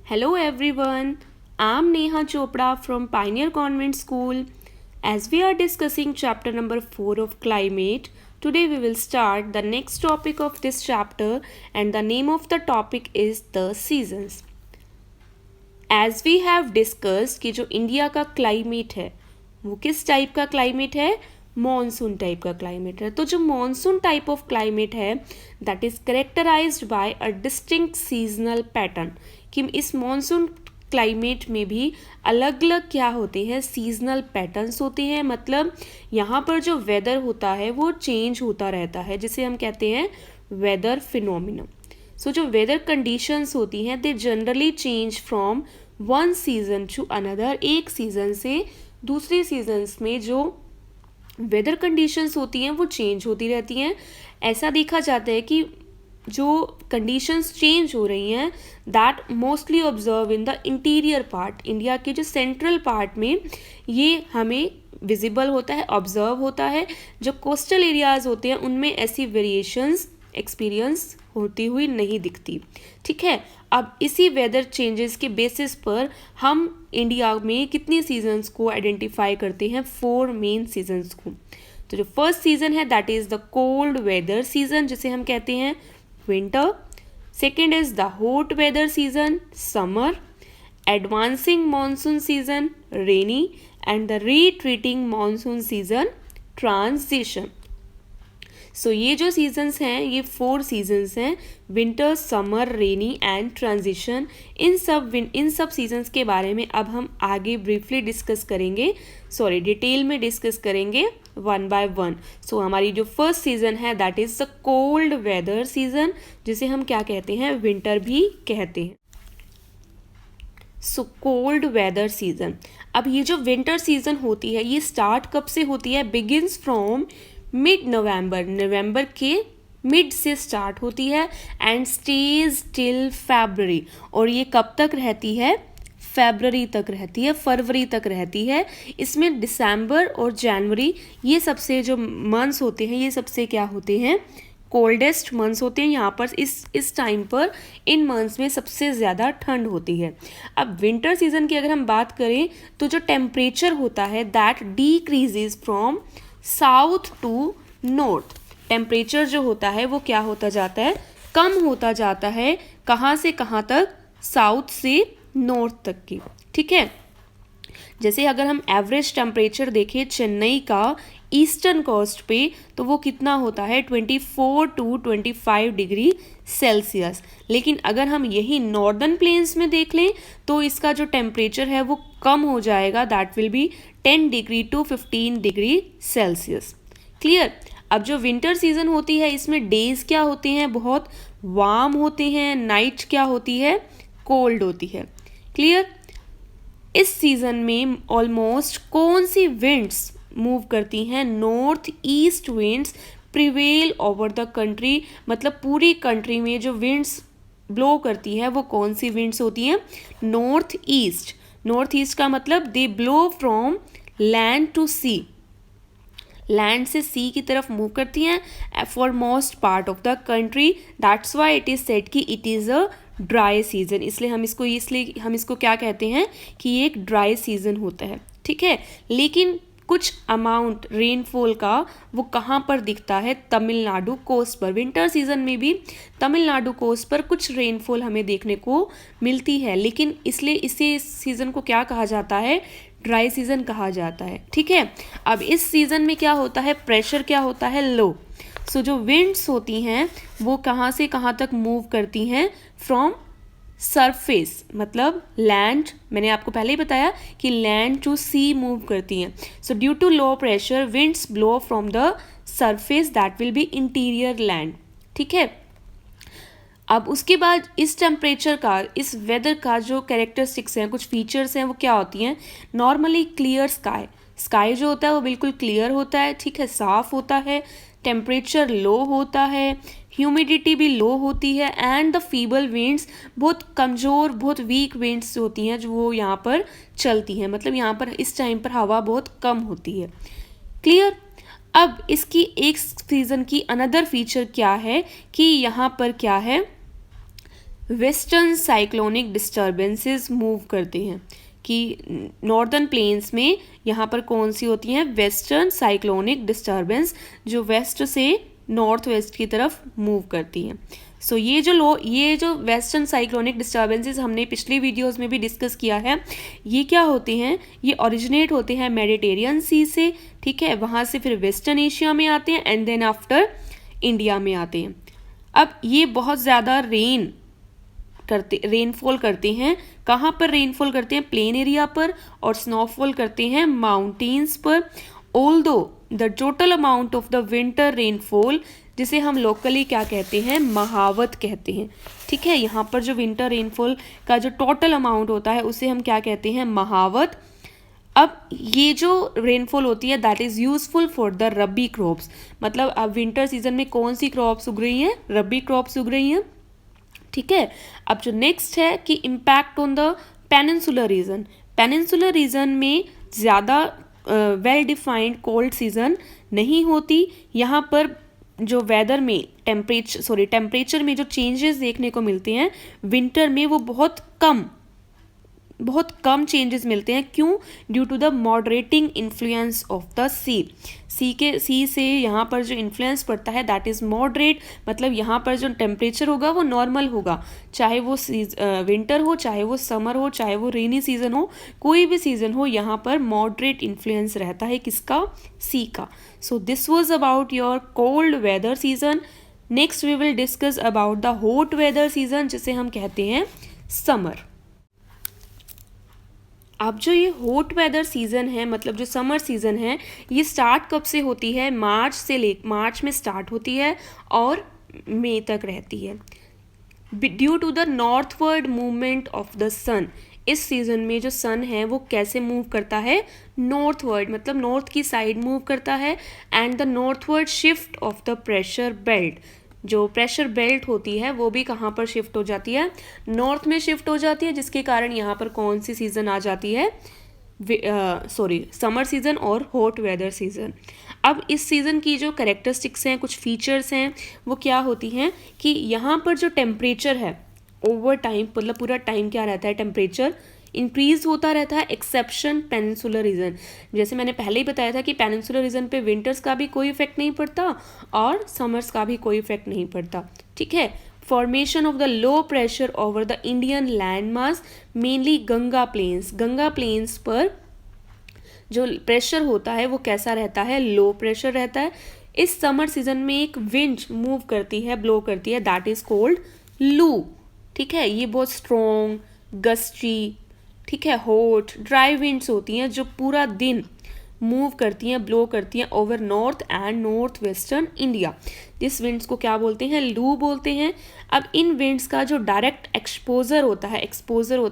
Hello everyone, I'm Neha Chopra from Pioneer Convent School. As we are discussing chapter number 4 of climate, today we will start the next topic of this chapter and the name of the topic is the seasons. As we have discussed कि जो India का climate है वो किस type का climate है, monsoon type का climate है. तो जो मॉनसून टाइप ऑफ क्लाइमेट है that is characterized by a distinct seasonal pattern, कि इस मॉनसून क्लाइमेट में भी अलग अलग क्या होते हैं, सीजनल पैटर्न्स होते हैं. मतलब यहाँ पर जो वेदर होता है वो चेंज होता रहता है, जिसे हम कहते हैं वेदर फिनोमिना. सो जो वेदर कंडीशंस होती हैं they generally change from one season two another. एक सीजन से दूसरे सीजन्स में जो वेदर कंडीशंस होती हैं वो चेंज होती रहती हैं. ऐसा देखा जाता है कि जो कंडीशंस चेंज हो रही हैं that mostly observe in the interior part. India के जो सेंट्रल पार्ट में ये हमें विजिबल होता है, ऑब्जर्व होता है. जो कोस्टल एरियाज होते हैं उनमें ऐसी वेरिएशंस एक्सपीरियंस होती हुई नहीं दिखती. ठीक है, अब इसी वेदर चेंजेस के बेसिस पर हम इंडिया में कितनी सीजन्स को आइडेंटिफाई करते हैं, 4 मेन सीजन्स को. तो जो फर्स्ट सीजन है that is the cold weather season, जिसे हम कहते हैं winter. Second is the hot weather season, summer. Advancing monsoon season, rainy. And the retreating monsoon season, transition. So ये जो सीजन्स हैं ये 4 सीजन्स हैं, winter, summer, rainy and transition. इन सब सीजन्स के बारे में अब हम आगे ब्रीफली डिस्कस करेंगे, डिटेल में डिस्कस करेंगे वन बाय वन. सो हमारी जो फर्स्ट सीजन है that is the cold weather season, जिसे हम क्या कहते हैं, विंटर भी कहते हैं. So cold weather season. अब ये जो विंटर सीजन होती है ये स्टार्ट कब से होती है, बिगिंस फ्रॉम मिड नवंबर. नवंबर के मिड से स्टार्ट होती है एंड स्टेज टिल फरवरी. और ये कब तक रहती है, फरवरी तक रहती है, फरवरी तक रहती है. इसमें दिसंबर और जनवरी ये सबसे जो मंथ्स होते हैं ये सबसे क्या होते हैं, कोल्डेस्ट मंथ्स होते हैं. यहाँ पर इस टाइम पर इन मंथ्स में सबसे ज़्यादा ठंड होती है. अब विंटर सीजन की अगर हम बात करें तो जो टेम्परेचर होता है that decreases from south to north. Temperature जो होता है वो क्या होता जाता है, कम होता जाता है. कहाँ से कहाँ तक, साउथ से नॉर्थ तक की. ठीक है, जैसे अगर हम एवरेज टेम्परेचर देखें चेन्नई का ईस्टर्न कोस्ट पे तो वो कितना होता है, 24 to 25 डिग्री सेल्सियस. लेकिन अगर हम यही नॉर्दर्न प्लेन्स में देख लें तो इसका जो टेम्परेचर है वो कम हो जाएगा, that will be 10 degree to 15 degree Celsius. Clear. अब जो विंटर सीजन होती है इसमें डेज क्या होते हैं, बहुत वार्म होते हैं. नाइट क्या होती है, कोल्ड होती है. क्लियर. इस सीजन में ऑलमोस्ट कौन सी विंड्स मूव करती हैं, north east winds prevail over the country. मतलब पूरी कंट्री में जो विंड्स ब्लो करती है वो कौन सी विंड्स होती हैं, नॉर्थ ईस्ट. नॉर्थ ईस्ट का मतलब they blow from land to sea. Land से सी की तरफ मूव करती हैं for most part of the country. That's why it is said कि it is a dry season. इसलिए हम इसको क्या कहते हैं कि ये एक ड्राई सीजन होता है. ठीक है, लेकिन कुछ अमाउंट रेनफॉल का वो कहाँ पर दिखता है, तमिलनाडु कोस्ट पर. विंटर सीजन में भी तमिलनाडु कोस्ट पर कुछ रेनफॉल हमें देखने को मिलती है, लेकिन इसलिए इसे इस सीज़न को क्या कहा जाता है, ड्राई सीजन कहा जाता है. ठीक है, अब इस सीजन में क्या होता है, प्रेशर क्या होता है, लो. सो जो विंड्स होती हैं वो कहाँ से कहाँ तक मूव करती हैं, फ्रॉम सरफेस मतलब लैंड. मैंने आपको पहले ही बताया कि लैंड टू सी मूव करती हैं. So due to low pressure winds blow from the surface that will be interior land. ठीक है, अब उसके बाद इस टेम्परेचर का, इस वेदर का जो कैरेक्टरिस्टिक्स हैं, कुछ फीचर्स हैं, वो क्या होती हैं. Normally clear sky. स्काई जो होता है वो बिल्कुल क्लियर होता है. ठीक है, साफ होता है. टेम्परेचर लो होता है, ह्यूमिडिटी भी लो होती है. एंड द फीबल विंड्स, बहुत कमज़ोर, बहुत वीक विंड्स होती हैं जो वो यहाँ पर चलती हैं. मतलब यहाँ पर इस टाइम पर हवा बहुत कम होती है. क्लियर. अब इसकी एक सीज़न की अनदर फीचर क्या है कि यहाँ पर क्या है, वेस्टर्न साइक्लोनिक डिस्टर्बेंसेस मूव करते हैं, कि नॉर्दर्न प्लेन्स में यहाँ पर कौन सी होती हैं, वेस्टर्न साइक्लोनिक डिस्टर्बेंस, जो वेस्ट से नॉर्थ वेस्ट की तरफ मूव करती हैं। सो ये जो वेस्टर्न साइक्लोनिक डिस्टर्बेंसेस हमने पिछली वीडियोस में भी डिस्कस किया है, ये क्या होते हैं, ये ओरिजिनेट होते हैं मेडिटेरियन सी से, ठीक है, वहाँ से फिर वेस्टर्न एशिया में आते हैं एंड देन आफ्टर इंडिया में आते हैं। अब ये बहुत ज़्यादा रेनफॉल करते हैं, कहाँ पर रेनफॉल करते हैं, प्लेन एरिया पर, और स्नोफॉल करते हैं माउंटेन्स पर। Although the total amount of the winter rainfall, जिसे हम लोकली क्या कहते हैं, महावत कहते हैं, ठीक है, यहाँ पर जो विंटर रेनफॉल का जो टोटल अमाउंट होता है उसे हम क्या कहते हैं, महावत। अब ये जो रेनफॉल होती है that is useful for the rabi crops, मतलब अब विंटर सीजन में कौन सी क्रॉप्स उग रही हैं, रबी क्रॉप्स उग रही हैं, ठीक है। अब जो नेक्स्ट है कि impact on the peninsular reason, peninsular reason में ज़्यादा वेल डिफाइंड कोल्ड सीजन नहीं होती, यहाँ पर जो वेदर में टेम्परेचर में जो चेंजेस देखने को मिलते हैं विंटर में वो बहुत कम चेंजेस मिलते हैं। क्यों? Due to the moderating influence of the sea से यहाँ पर जो इन्फ्लुएंस पड़ता है दैट इज़ मॉडरेट, मतलब यहाँ पर जो टेम्परेचर होगा वो नॉर्मल होगा, चाहे वो विंटर हो, चाहे वो समर हो, चाहे वो रेनी सीजन हो, कोई भी सीजन हो, यहाँ पर मॉडरेट इन्फ्लुएंस रहता है किसका, सी का। So this was about your cold weather season. Next we will discuss about the hot weather season, जिसे हम कहते हैं समर। अब जो ये हॉट वेदर सीज़न है, मतलब जो समर सीज़न है, ये स्टार्ट कब से होती है, मार्च में स्टार्ट होती है और मई तक रहती है। Due to the northward movement of the sun, इस सीज़न में जो सन है वो कैसे मूव करता है, नॉर्थवर्ड, मतलब नॉर्थ की साइड मूव करता है, and the northward shift of the pressure belt, जो प्रेशर बेल्ट होती है वो भी कहाँ पर शिफ्ट हो जाती है, नॉर्थ में शिफ्ट हो जाती है, जिसके कारण यहाँ पर कौन सी सीज़न आ जाती है, समर सीज़न और हॉट वेदर सीज़न। अब इस सीज़न की जो कैरेक्टरिस्टिक्स हैं, कुछ फीचर्स हैं, वो क्या होती हैं कि यहाँ पर जो टेम्परेचर है ओवर टाइम, मतलब पूरा टाइम क्या रहता है, टेम्परेचर इंक्रीज होता रहता है, एक्सेप्शन पेनिनसुलर रीजन। जैसे मैंने पहले ही बताया था कि पेनिनसुलर रीजन पे विंटर्स का भी कोई इफेक्ट नहीं पड़ता और समर्स का भी कोई इफेक्ट नहीं पड़ता, ठीक है। Formation of the low pressure over the Indian land mass, mainly Ganga plains पर जो प्रेशर होता है वो कैसा रहता है, लो प्रेशर रहता है। इस समर सीजन में एक विंड मूव करती है, ब्लो करती है, दैट इज कॉल्ड लू, ठीक है। ये बहुत स्ट्रॉन्ग, गस्टी, ठीक है, हॉट, ड्राई विंड्स होती हैं जो पूरा दिन मूव करती हैं, ब्लो करती हैं over north and north western India. इस विंड्स को क्या बोलते हैं, लू बोलते हैं। अब इन विंड्स का जो डायरेक्ट एक्सपोजर होता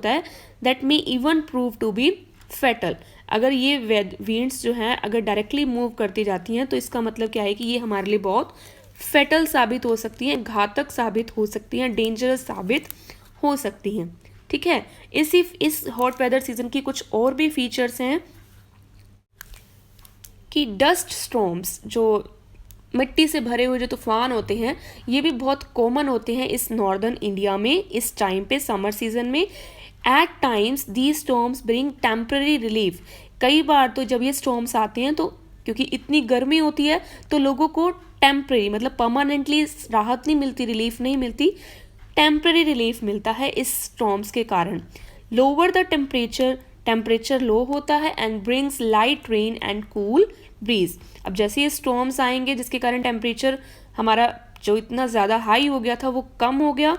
है that may even prove to be fatal. अगर ये विंड्स जो हैं अगर डायरेक्टली मूव करती जाती हैं तो इसका मतलब क्या है कि ये हमारे लिए बहुत फेटल साबित हो सकती हैं, घातक साबित हो सकती हैं, डेंजरस साबित हो सकती हैं, ठीक है। इस हॉट वेदर सीजन की कुछ और भी फीचर्स हैं कि डस्ट स्टॉर्म्स, जो मिट्टी से भरे हुए जो तूफान होते हैं, ये भी बहुत कॉमन होते हैं इस नॉर्दर्न इंडिया में इस टाइम पे, समर सीजन में। At times these storms bring temporary relief, कई बार तो जब ये स्टॉर्म्स आते हैं तो क्योंकि इतनी गर्मी होती है तो लोगों को टेम्पररी, मतलब परमानेंटली राहत नहीं मिलती, रिलीफ नहीं मिलती, टेम्पररी रिलीफ मिलता है इस स्टॉर्म्स के कारण। लोअर द टेम्परेचर लो होता है and brings light rain and cool bridge. अब जैसे ये स्टॉर्म्स आएंगे जिसके कारण टेम्परेचर हमारा जो इतना ज़्यादा हाई हो गया था वो कम हो गया,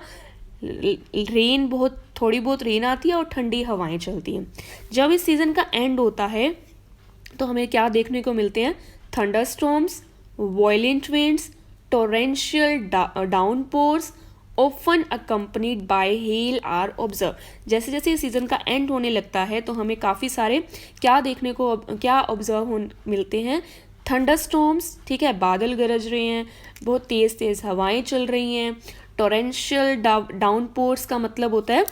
थोड़ी बहुत रेन आती है और ठंडी हवाएं चलती हैं। जब इस सीज़न का एंड होता है तो हमें क्या देखने को मिलते हैं, thunderstorms, violent winds, torrential downpours often accompanied by hail are observe. जैसे जैसे इस सीज़न का एंड होने लगता है तो हमें काफ़ी सारे क्या ऑब्जर्व मिलते हैं, थंडर स्टॉर्म्स, ठीक है, बादल गरज रहे हैं, बहुत तेज़ हवाएं चल रही हैं। टोरेंशियल डाउनपोर्स का मतलब होता है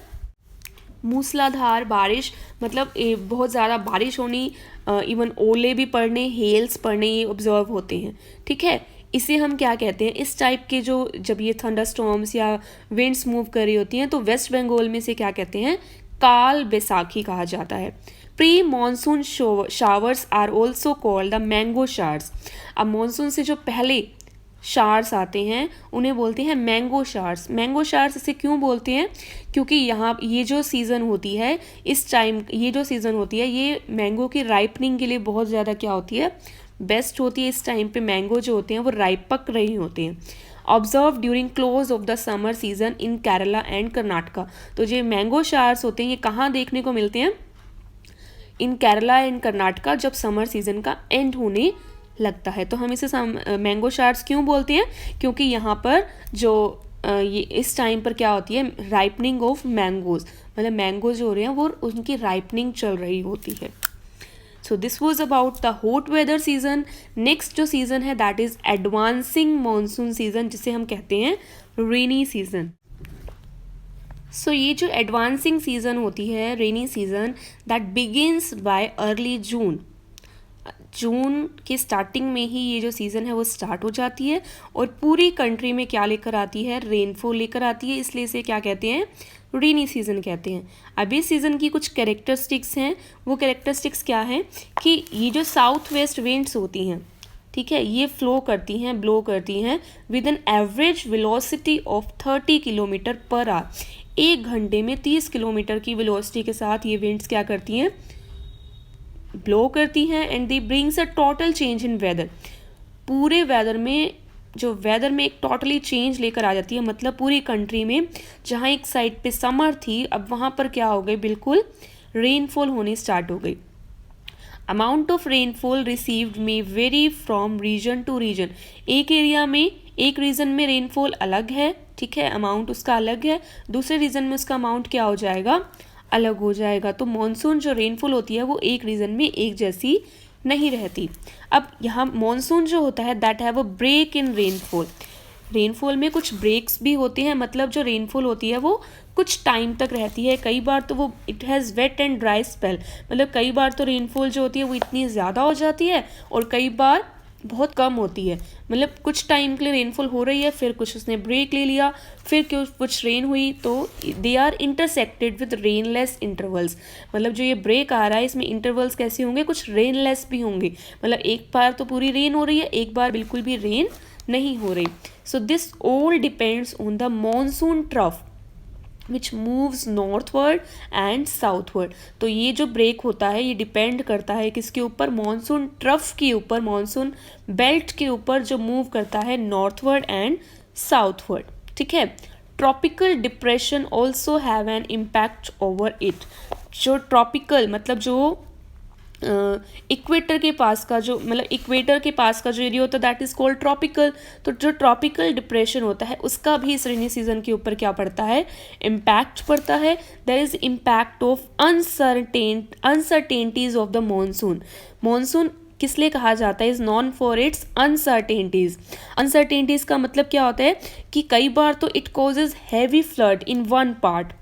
मूसलाधार बारिश, मतलब बहुत ज़्यादा बारिश होनी, इवन ओले भी पड़ने, हेल्स पड़ने, ये ऑब्जर्व होते हैं, ठीक है। इसे हम क्या कहते हैं, इस टाइप के जो जब ये थंडरस्टॉर्म्स या विंड्स मूव कर रही होती हैं तो वेस्ट बंगाल में से क्या कहते हैं, काल बैसाखी कहा जाता है। Pre monsoon showers are also called the mango showers. अब मॉनसून से जो पहले शार्स आते हैं उन्हें बोलते हैं मैंगो शार्स। मैंगो शार्स इसे क्यों बोलते हैं, क्योंकि यहाँ ये जो सीज़न होती है, इस टाइम ये जो सीज़न होती है ये मैंगो की राइपनिंग के लिए बहुत ज़्यादा क्या होती है, बेस्ट होती है। इस टाइम पे मैंगो जो होते हैं वो राइप पक रही होते हैं। Observe during close of the summer season in Kerala and Karnataka. तो जो मैंगो शार्स होते हैं ये कहाँ देखने को मिलते हैं, इन केरला एंड कर्नाटका, जब समर सीजन का एंड होने लगता है। तो हम इसे मैंगो शार्स क्यों बोलते हैं, क्योंकि यहाँ पर जो ये इस टाइम पर क्या होती है, राइपनिंग ऑफ मैंगोज, मतलब मैंगोज जो हो रहे हैं वो उनकी राइपनिंग चल रही होती है। So this was about the hot weather season. Next जो सीजन है that is advancing monsoon season, जिसे हम कहते हैं रेनी सीजन। सो ये जो एडवांसिंग सीजन होती है, rainy season, that begins by early June. जून के स्टार्टिंग में ही ये जो सीज़न है वो स्टार्ट हो जाती है और पूरी कंट्री में क्या लेकर आती है, रेनफॉल लेकर आती है, इसलिए इसे क्या कहते हैं, रेनी सीज़न कहते हैं। अब इस सीज़न की कुछ कैरेक्टरिस्टिक्स हैं। वो कैरेक्टरिस्टिक्स क्या हैं कि ये जो साउथ वेस्ट विंड्स होती हैं, ठीक है, ये फ्लो करती हैं, ब्लो करती हैं with an average velocity of 30 kilometre per hour. 1 घंटे में 30 किलोमीटर की वेलोसिटी के साथ ये विंड्स क्या करती हैं, ब्लो करती हैं and they brings a total change in weather. पूरे वेदर में जो वेदर में एक टोटली चेंज लेकर आ जाती है, मतलब पूरी कंट्री में जहाँ एक साइड पे समर थी अब वहाँ पर क्या हो गई, बिल्कुल रेनफॉल होनी स्टार्ट हो गई। अमाउंट ऑफ रेनफॉल रिसीव्ड में vary from region to region. एक एरिया में, एक रीजन में रेनफॉल अलग है, ठीक है, अमाउंट उसका अलग है, दूसरे रीजन में उसका अमाउंट क्या हो जाएगा, अलग हो जाएगा। तो मॉनसून जो रेनफॉल होती है वो एक रीजन में एक जैसी नहीं रहती। अब यहाँ मॉनसून जो होता है that have a break in rainfall. Rainfall में कुछ ब्रेक्स भी होते हैं, मतलब जो रेनफॉल होती है वो कुछ टाइम तक रहती है। कई बार तो वो it has wait and dry spell, मतलब कई बार तो रेनफॉल जो होती है वो इतनी ज़्यादा हो जाती है और कई बार बहुत कम होती है। मतलब कुछ टाइम के लिए रेनफॉल हो रही है, फिर कुछ उसने ब्रेक ले लिया, फिर कुछ रेन हुई, तो they are intersected with rainless intervals. मतलब जो ये ब्रेक आ रहा है इसमें इंटरवल्स कैसे होंगे, कुछ रेनलेस भी होंगे, मतलब एक बार तो पूरी रेन हो रही है, एक बार बिल्कुल भी रेन नहीं हो रही। So this all depends on the monsoon trough which moves northward and southward. तो ये जो ब्रेक होता है ये डिपेंड करता है किसके ऊपर, मॉनसून ट्रफ के ऊपर, मॉनसून बेल्ट के ऊपर जो मूव करता है नॉर्थवर्ड एंड साउथवर्ड, ठीक है। Tropical depression also have an impact over it. जो ट्रॉपिकल मतलब जो इक्वेटर के पास का जो, मतलब इक्वेटर के पास का जो एरिया होता है दैट इज कॉल्ड ट्रॉपिकल। तो जो ट्रॉपिकल डिप्रेशन होता है उसका भी इस रेनी सीजन के ऊपर क्या पड़ता है, इम्पैक्ट पड़ता है। There is impact of uncertainties of the monsoon. Monsoon किस लिए कहा जाता है, is known for its uncertainties. Uncertainties का मतलब क्या होता है कि कई बार तो it causes heavy flood in one part,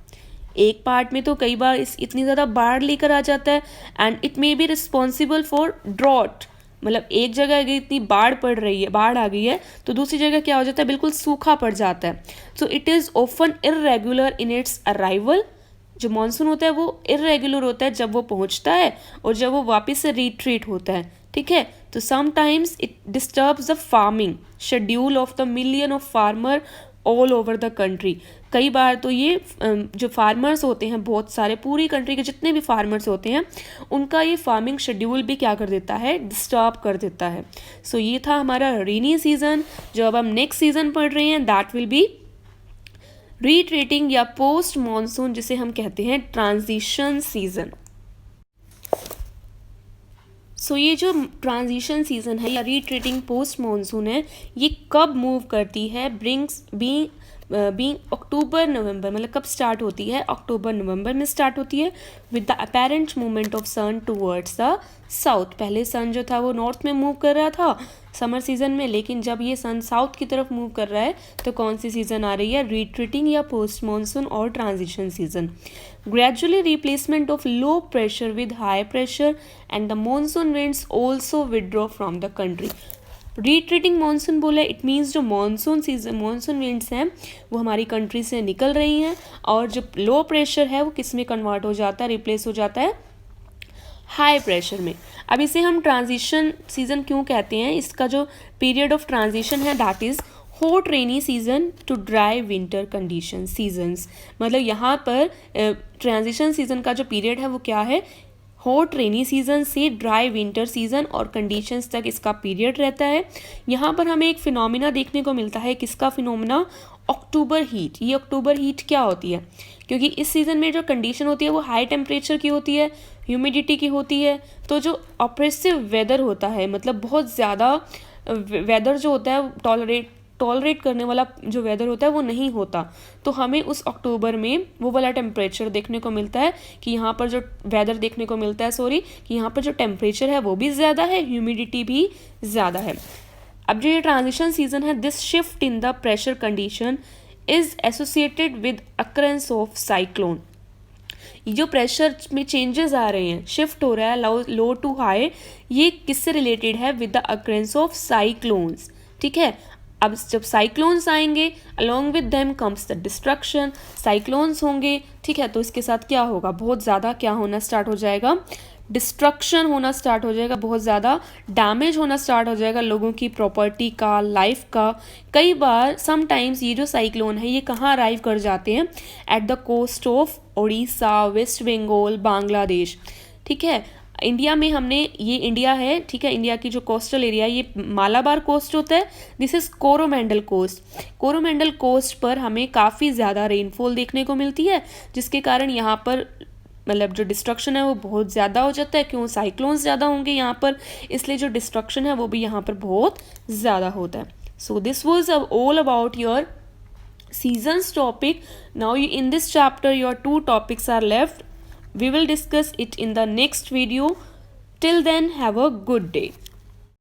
एक पार्ट में तो कई बार इतनी ज़्यादा बाढ़ लेकर आ जाता है, and it may be responsible for drought. मतलब एक जगह अगर इतनी बाढ़ पड़ रही है, बाढ़ आ गई है, तो दूसरी जगह क्या हो जाता है, बिल्कुल सूखा पड़ जाता है। So it is often irregular in its arrival. जो मानसून होता है वो इरेगुलर होता है जब वो पहुंचता है और जब वो वापस से रिट्रीट होता है, ठीक है। तो sometimes it disturbs the farming schedule of the million of farmer all over the country. कई बार तो ये जो फार्मर्स होते हैं, बहुत सारे पूरी कंट्री के जितने भी फार्मर्स होते हैं उनका ये फार्मिंग शेड्यूल भी क्या कर देता है, डिस्टर्ब कर देता है। सो ये था हमारा रेनी सीजन। जो अब हम नेक्स्ट सीजन पढ़ रहे हैं दैट विल बी रिट्रीटिंग या पोस्ट मॉनसून, जिसे हम कहते हैं ट्रांजिशन सीजन। सो ये जो ट्रांजिशन सीजन है या रिट्रीटिंग पोस्ट मॉनसून है, ये कब मूव करती है, बीइंग अक्टूबर नवंबर, मतलब कब स्टार्ट होती है, अक्टूबर नवंबर में स्टार्ट होती है with the apparent movement of sun towards the south. पहले सन जो था वो नॉर्थ में मूव कर रहा था समर सीजन में, लेकिन जब ये सन साउथ की तरफ मूव कर रहा है तो कौन सी सीजन आ रही है, रिट्रीटिंग या पोस्ट मॉनसून और transition season. Gradually replacement of low pressure with high pressure and the monsoon winds also withdraw from the country. Retreating monsoon बोला है, इट मीन्स जो मानसून विंड्स हैं वो हमारी कंट्री से निकल रही हैं और जो लो प्रेशर है वो किस में कन्वर्ट हो जाता है, रिप्लेस हो जाता है हाई प्रेशर में। अब इसे हम ट्रांजिशन सीजन क्यों कहते हैं, इसका जो पीरियड ऑफ ट्रांजिशन है that is hot rainy season two dry winter condition seasons. मतलब यहाँ पर ट्रांजिशन सीजन का जो पीरियड है वो क्या है, हॉट रेनी सीजन से ड्राई विंटर सीजन और कंडीशंस तक इसका पीरियड रहता है। यहाँ पर हमें एक फिनोमिना देखने को मिलता है, किसका फिनोमिना, अक्टूबर हीट। ये अक्टूबर हीट क्या होती है, क्योंकि इस सीज़न में जो कंडीशन होती है वो हाई टेम्परेचर की होती है, ह्यूमिडिटी की होती है, तो जो ऑप्रेसिव वेदर होता है, मतलब बहुत ज़्यादा वेदर जो होता है टॉलरेट करने वाला जो वेदर होता है वो नहीं होता। तो हमें उस अक्टूबर में वो वाला टेम्परेचर देखने को मिलता है कि यहाँ पर जो वेदर देखने को मिलता है कि यहाँ पर जो टेम्परेचर है वो भी ज़्यादा है, ह्यूमिडिटी भी ज़्यादा है। अब जो ये ट्रांजिशन सीजन है, this shift in the pressure condition is associated with occurrence of cyclone. जो प्रेशर में चेंजेस आ रहे हैं, शिफ्ट हो रहा है लो टू हाई, ये किससे रिलेटेड है, with the occurrence of cyclones. ठीक है, अब जब साइक्लोन्स आएंगे along with them comes the destruction, cyclones होंगे, ठीक है, तो इसके साथ क्या होगा, बहुत ज़्यादा क्या होना स्टार्ट हो जाएगा, डिस्ट्रक्शन होना स्टार्ट हो जाएगा, बहुत ज़्यादा डैमेज होना स्टार्ट हो जाएगा लोगों की प्रॉपर्टी का, लाइफ का। कई बार समटाइम्स ये जो साइक्लोन है ये कहाँ अराइव कर जाते हैं, at the coast of Orissa, West Bengal, Bangladesh. ठीक है, इंडिया में हमने, ये इंडिया है, ठीक है, इंडिया की जो कोस्टल एरिया, ये मालाबार कोस्ट होता है, this is Coromandel coast. Coromandel coast पर हमें काफ़ी ज़्यादा रेनफॉल देखने को मिलती है, जिसके कारण यहाँ पर मतलब जो डिस्ट्रक्शन है वो बहुत ज़्यादा हो जाता है। क्यों, साइक्लोन्स ज़्यादा होंगे यहाँ पर, इसलिए जो डिस्ट्रक्शन है वो भी यहाँ पर बहुत ज़्यादा होता है। So this was all about your seasons topic. Now in this chapter your 2 topics are left. We will discuss it in the next video. Till then, have a good day.